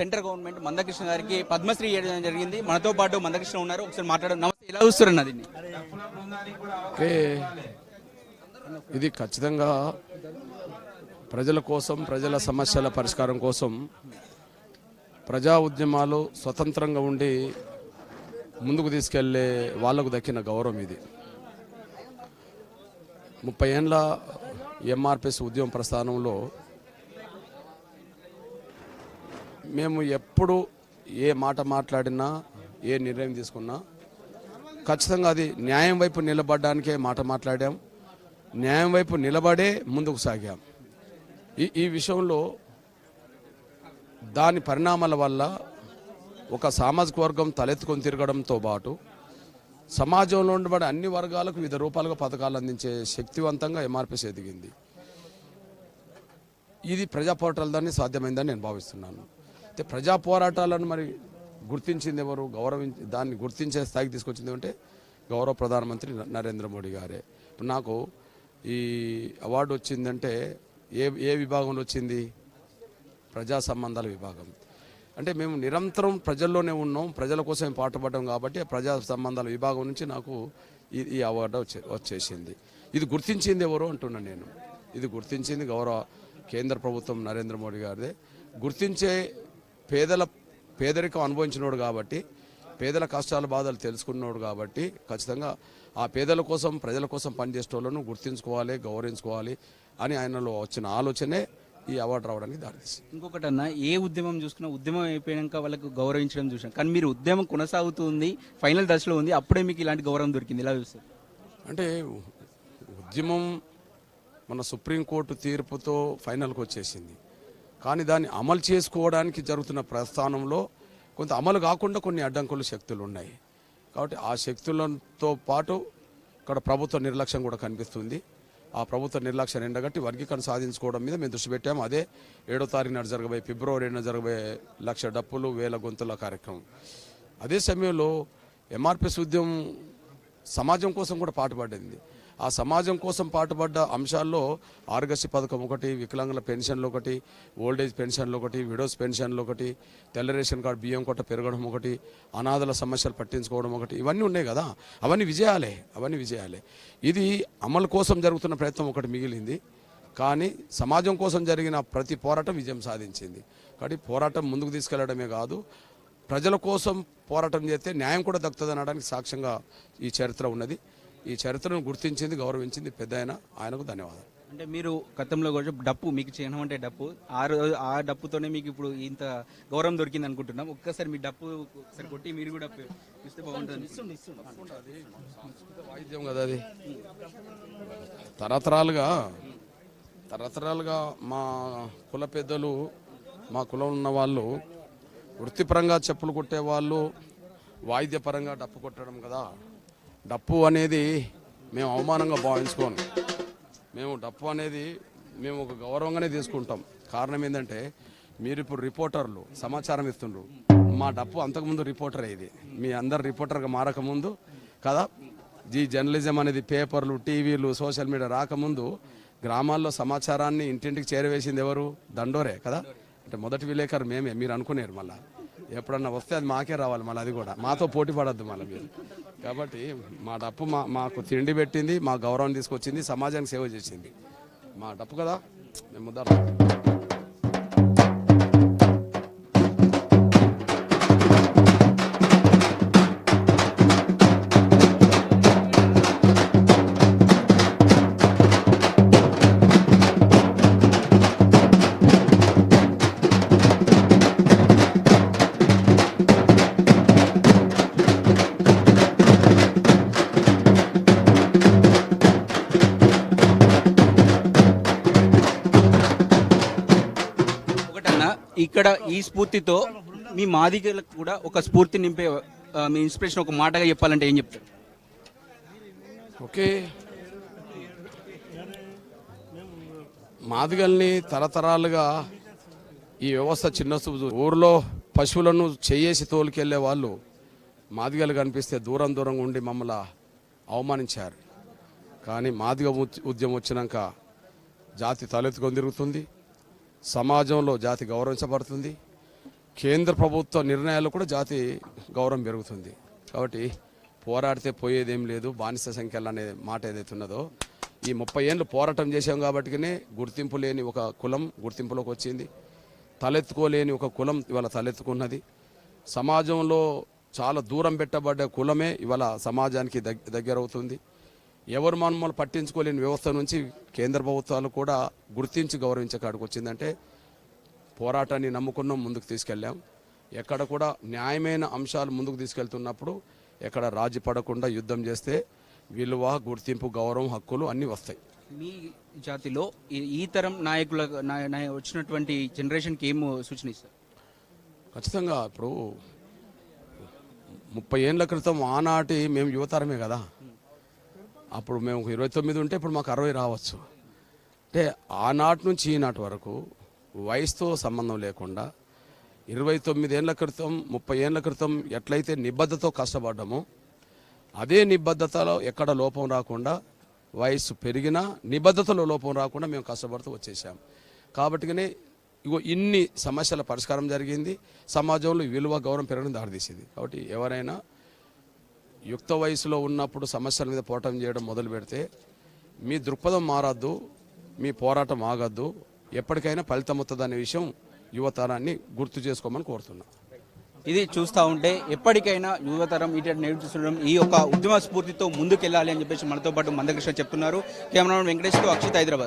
Central government Mandakrishna గారికి పద్మశ్రీ ఇవ్వడం జరిగింది. మనతో పాటు మందకృష్ణ ఉన్నారు, ఒకసారి మాట్లాడడం. నమస్తే, ఎలా చూస్తున్నారు దీన్ని? ఓకే, ఇది ఖచ్చితంగా ప్రజల కోసం, ప్రజల సమస్యల పరిష్కారం కోసం ప్రజా ఉద్యమాలు స్వతంత్రంగా ఉండి ముందుకు తీసుకెళ్లే వాళ్లకు దక్కిన గౌరవం ఇది. 30 ఏళ్ల ఎంఆర్పిఎస్ ఉద్యమ ప్రస్థానంలో మేము ఎప్పుడు ఏ మాట మాట్లాడినా, ఏ నిర్ణయం తీసుకున్నా ఖచ్చితంగా అది న్యాయం వైపు నిలబడడానికే మాట మాట్లాడాం, న్యాయం వైపు నిలబడే ముందుకు సాగాం. ఈ విషయంలో దాని పరిణామాల వల్ల ఒక సామాజిక వర్గం తలెత్తుకొని తిరగడంతో పాటు సమాజంలో ఉండబడే అన్ని వర్గాలకు వివిధ రూపాలుగా పథకాలు అందించే శక్తివంతంగా ఎంఆర్పిఎస్ ఎదిగింది. ఇది ప్రజా పోరాటాల దాన్ని సాధ్యమైందని నేను భావిస్తున్నాను. అయితే ప్రజా పోరాటాలను మరి గుర్తించింది ఎవరు, దాన్ని గుర్తించే స్థాయికి తీసుకొచ్చింది అంటే గౌరవ ప్రధానమంత్రి నరేంద్ర మోడీ గారే. ఇప్పుడు నాకు ఈ అవార్డు వచ్చిందంటే ఏ విభాగంలో వచ్చింది? ప్రజా సంబంధాల విభాగం. అంటే మేము నిరంతరం ప్రజల్లోనే ఉన్నాం, ప్రజల కోసం పాటుపడ్డాం కాబట్టి ప్రజా సంబంధాల విభాగం నుంచి నాకు ఈ అవార్డు వచ్చేసింది. ఇది గుర్తించింది ఎవరు అంటున్నాను నేను. ఇది గుర్తించింది గౌరవ కేంద్ర ప్రభుత్వం నరేంద్ర మోడీ గారిదే. గుర్తించే పేదరికం అనుభవించినోడు కాబట్టి, పేదల కష్టాల బాధలు తెలుసుకున్నోడు కాబట్టి ఖచ్చితంగా ఆ పేదల కోసం, ప్రజల కోసం పనిచేసే వాళ్ళను గుర్తించుకోవాలి, గౌరవించుకోవాలి అని ఆయనలో వచ్చిన ఆలోచనే ఈ అవార్డు రావడానికి దారితీసింది. ఇంకొకటి అన్న, ఏ ఉద్యమం చూసుకున్నా ఉద్యమం అయిపోయాక వాళ్ళకు గౌరవించడం చూసాం, కానీ మీరు ఉద్యమం కొనసాగుతుంది, ఫైనల్ దశలో ఉంది, అప్పుడే మీకు ఇలాంటి గౌరవం దొరికింది. ఎలా చూస్తారు? అంటే ఉద్యమం మన సుప్రీంకోర్టు తీర్పుతో ఫైనల్కి వచ్చేసింది, కానీ దాన్ని అమలు చేసుకోవడానికి జరుగుతున్న ప్రస్థానంలో కొంత అమలు కాకుండా కొన్ని అడ్డంకులు, శక్తులు ఉన్నాయి. కాబట్టి ఆ శక్తులతో పాటు ఇక్కడ ప్రభుత్వ నిర్లక్ష్యం కూడా కనిపిస్తుంది. ఆ ప్రభుత్వ నిర్లక్ష్యం ఎండగట్టి వర్గీకరణ సాధించుకోవడం మీద మేము దృష్టి పెట్టాము. అదే 7వ తారీఖున జరగబోయే, ఫిబ్రవరి 7న జరగబోయే 1,00,000 డప్పులు 1000 గొంతుల కార్యక్రమం. అదే సమయంలో ఎంఆర్పిఎస్ ఉద్యమం సమాజం కోసం కూడా పాటుపడింది. ఆ సమాజం కోసం పాటుపడ్డ అంశాల్లో ఆరోగ్యశ్రీ పథకం ఒకటి, వికలాంగుల పెన్షన్లు ఒకటి, ఓల్డేజ్ పెన్షన్లు ఒకటి, విడోస్ పెన్షన్లు ఒకటి, తెల్ల రేషన్ కార్డు బియ్యం కొట్ట పెరగడం ఒకటి, అనాథల సమస్యలు పట్టించుకోవడం ఒకటి, ఇవన్నీ ఉన్నాయి కదా. అవన్నీ విజయాలే. ఇది అమలు కోసం జరుగుతున్న ప్రయత్నం ఒకటి మిగిలింది, కానీ సమాజం కోసం జరిగిన ప్రతి పోరాటం విజయం సాధించింది. కాబట్టి పోరాటం ముందుకు తీసుకెళ్లడమే కాదు, ప్రజల కోసం పోరాటం చేస్తే న్యాయం కూడా దక్కుతుంది అనడానికి సాక్ష్యంగా ఈ చరిత్ర ఉన్నది. ఈ చరిత్రను గుర్తించింది, గౌరవించింది పెద్ద ఆయనకు ధన్యవాదాలు. అంటే మీరు గతంలో కూడా డప్పు మీకు చిహ్నం అంటే డప్పు, ఆ డప్పుతోనే మీకు ఇప్పుడు ఇంత గౌరవం దొరికింది అనుకుంటున్నాం. ఒక్కసారి మీ డప్పు ఒకసారి కొట్టి మీరు కూడా ఇస్తే బాగుంటుంది. వాయిద్యం కదా అది. తరతరాలుగా మా కుల పెద్దలు, మా కులం ఉన్న వాళ్ళు వృత్తిపరంగా చెప్పులు కొట్టేవాళ్ళు, వాయిద్యపరంగా డప్పు కొట్టడం కదా. డప్పు అనేది మేము అవమానంగా భావించుకోను. మేము డప్పు అనేది మేము ఒక గౌరవంగానే తీసుకుంటాం. కారణం ఏంటంటే మీరు ఇప్పుడు రిపోర్టర్లు సమాచారం ఇస్తుండ్రు, మా డప్పు అంతకుముందు రిపోర్టర్ అయ్యేది. మీ అందరు రిపోర్టర్గా మారకముందు కదా, ఈ జర్నలిజం అనేది పేపర్లు, టీవీలు, సోషల్ మీడియా రాకముందు గ్రామాల్లో సమాచారాన్ని ఇంటింటికి చేరవేసింది ఎవరు? దండోరే కదా. అంటే మొదటి విలేకరు మేమే, మీరు అనుకునేరు. మళ్ళీ ఎప్పుడన్నా వస్తే అది మాకే రావాలి, మళ్ళీ అది కూడా మాతో పోటీ పడద్దు మళ్ళీ మీరు. కాబట్టి మా డప్పు మాకు తిండి పెట్టింది, మా గౌరవం తీసుకొచ్చింది, సమాజానికి సేవ చేసింది. మా డప్పు కదా మేము ముద్దాం. ఇక్కడ ఈ స్ఫూర్తితో మీ మాదిగలకు కూడా ఒక స్ఫూర్తి నింపే మీ ఇన్స్పిరేషన్ ఒక మాటగా చెప్పాలంటే ఏం చెప్తారు? ఓకే, మాదిగల్ని తరతరాలుగా ఈ వ్యవస్థ చిన్న ఊర్లో పశువులను చేయేసి తోలుకెళ్లే వాళ్ళు మాదిగలు కనిపిస్తే దూరంగా ఉండి మమ్మల్ని అవమానించారు. కానీ మాదిగ ఉద్యమం వచ్చినాక జాతి తలెత్తుకొని తిరుగుతుంది, సమాజంలో జాతి గౌరవించబడుతుంది. కేంద్ర ప్రభుత్వ నిర్ణయాలు కూడా జాతి గౌరవం పెరుగుతుంది. కాబట్టి పోరాడితే పోయేదేం లేదు, బానిస సంఖ్యలు అనే మాట ఏదైతే ఉన్నదో, ఈ 30 ఏళ్ళు పోరాటం చేశాం కాబట్టినే గుర్తింపు లేని ఒక కులం గుర్తింపులోకి వచ్చింది, తలెత్తుకోలేని ఒక కులం ఇవాళ తలెత్తుకున్నది. సమాజంలో చాలా దూరం పెట్టబడ్డ కులమే ఇవాళ సమాజానికి దగ్గర అవుతుంది. ఎవరు మమ్మల్ని పట్టించుకోలేని వ్యవస్థ నుంచి కేంద్ర ప్రభుత్వాలు కూడా గుర్తించి గౌరవించే కాడికి వచ్చిందంటే పోరాటాన్ని నమ్ముకున్నాం, ముందుకు తీసుకెళ్ళాం. ఎక్కడ కూడా న్యాయమైన అంశాలు ముందుకు తీసుకెళ్తున్నప్పుడు ఎక్కడ రాజీ పడకుండా యుద్ధం చేస్తే విలువ, గుర్తింపు, గౌరవం, హక్కులు అన్నీ వస్తాయి. మీ జాతిలో ఈ తరం నాయకుల వచ్చినటువంటి జనరేషన్కి ఏం సూచన ఇస్తారు? ఖచ్చితంగా ఇప్పుడు 30 ఏళ్ళ క్రితం ఆనాటి మేము యువతరమే కదా, అప్పుడు మేము 29 ఉంటే ఇప్పుడు మాకు 60 రావచ్చు. అంటే ఆనాటి నుంచి ఈనాటి వరకు వయసుతో సంబంధం లేకుండా 29 ఏళ్ల క్రితం 30 ఏళ్ల క్రితం ఎట్లయితే నిబద్ధతతో కష్టపడ్డామో అదే నిబద్ధతలో ఎక్కడ లోపం రాకుండా, వయసు పెరిగినా నిబద్ధతలో లోపం రాకుండా మేము కష్టపడుతూ వచ్చేసాం. కాబట్టినే ఇగో ఇన్ని సమస్యల పరిష్కారం జరిగింది, సమాజంలో విలువ, గౌరవం పెరగడం దారితీసింది. కాబట్టి ఎవరైనా యుక్త వయసులో ఉన్నప్పుడు సమస్యల మీద పోరాటం చేయడం మొదలు పెడితే మీ దృక్పథం మారద్దు, మీ పోరాటం ఆగద్దు, ఎప్పటికైనా ఫలితం వస్తుందనే విషయం యువతరాన్ని గుర్తు చేసుకోమని కోరుతున్నా. ఇది చూస్తూ ఉంటే ఎప్పటికైనా యువతరం ఇటు నేర్చుకోవడం ఈ యొక్క ఉద్యమ స్ఫూర్తితో ముందుకెళ్ళాలి అని చెప్పేసి మనతో పాటు మందకృష్ణ చెప్తున్నారు. కెమెరామెన్ వెంకటేష్తో అక్షిత్, హైదరాబాద్.